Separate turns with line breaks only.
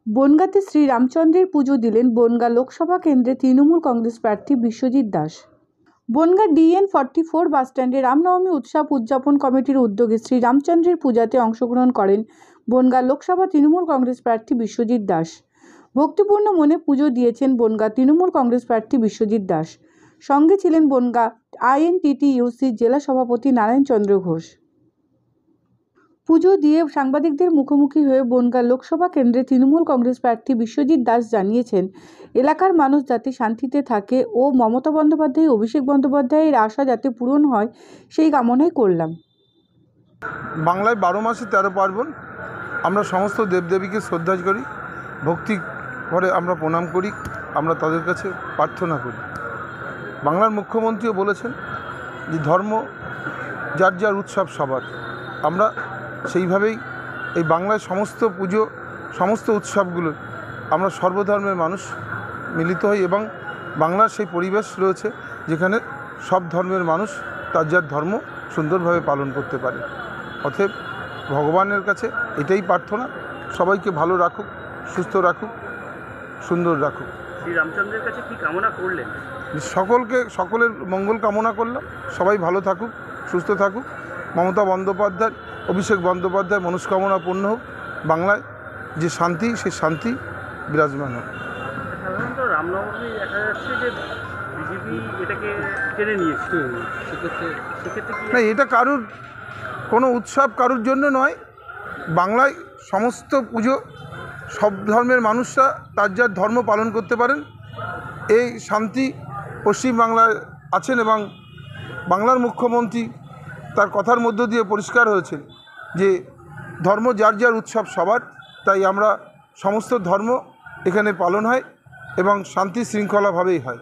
বনগাঁতে শ্রীরামচন্দ্রের পুজো দিলেন বনগাঁ লোকসভা কেন্দ্রে তৃণমূল কংগ্রেস প্রার্থী বিশ্বজিৎ দাস। বনগাঁ DN-44 বাসস্ট্যান্ডে রামনবমী উৎসব উদযাপন কমিটির উদ্যোগে শ্রীরামচন্দ্রের পূজাতে অংশগ্রহণ করেন বনগাঁ লোকসভা তৃণমূল কংগ্রেস প্রার্থী বিশ্বজিৎ দাস। ভক্তিপূর্ণ মনে পুজো দিয়েছেন বনগাঁ তৃণমূল কংগ্রেস প্রার্থী বিশ্বজিৎ দাস। সঙ্গে ছিলেন বনগাঁ INTTUC জেলা সভাপতি নারায়ণ চন্দ্র ঘোষ। পুজো দিয়ে সাংবাদিকদের মুখোমুখি হয়ে বনগাঁ লোকসভা কেন্দ্রে তৃণমূল কংগ্রেস প্রার্থী বিশ্বজিৎ দাস জানিয়েছেন, এলাকার মানুষ যাতে শান্তিতে থাকে ও মমতা বন্দ্যোপাধ্যায়, অভিষেক বন্দ্যোপাধ্যায়ের আশা যাতে পূরণ হয় সেই কামনাই করলাম।
বাংলায় 12 মাসে 13 পার্বণ। আমরা সমস্ত দেবদেবীকে শ্রদ্ধা করি, ভক্তি করে আমরা প্রণাম করি, আমরা তাদের কাছে প্রার্থনা করি। বাংলার মুখ্যমন্ত্রীও বলেছেন যে ধর্ম যার যার উৎসব সবার। আমরা সেইভাবেই এই বাংলায় সমস্ত পুজো, সমস্ত উৎসবগুলো আমরা সর্বধর্মের মানুষ মিলিত হই এবং বাংলার সেই পরিবেশ রয়েছে যেখানে সব ধর্মের মানুষ তার যার ধর্ম সুন্দরভাবে পালন করতে পারে। অতএব ভগবানের কাছে এটাই প্রার্থনা, সবাইকে ভালো রাখুক, সুস্থ রাখুক, সুন্দর রাখুক।
শ্রী রামচন্দ্রের কাছে কি কামনা করলেন?
সকলের মঙ্গল কামনা করলাম, সবাই ভালো থাকুক, সুস্থ থাকুক। মমতা বন্দ্যোপাধ্যায়, অভিষেক বন্দ্যোপাধ্যায় মনস্কামনা পূর্ণ হোক, বাংলায় যে শান্তি সেই শান্তি বিরাজমান হোক।
সাধারণত রামনবমী দেখা যাচ্ছে যে বিজেপি এটাকে টেনে নিয়েছে, সেক্ষেত্রে কি
না, এটা কারুর কোনো উৎসব কারুর জন্য নয়। বাংলায় সমস্ত পুজো সব ধর্মের মানুষরা তার যার ধর্ম পালন করতে পারেন, এই শান্তি পশ্চিমবাংলায় আছেন এবং বাংলার মুখ্যমন্ত্রী তার কথার মধ্য দিয়ে পরিষ্কার হয়েছে যে ধর্ম যার যার উৎসব সবার, তাই আমরা সমস্ত ধর্ম এখানে পালন হয় এবং শান্তি শৃঙ্খলাভাবেই হয়।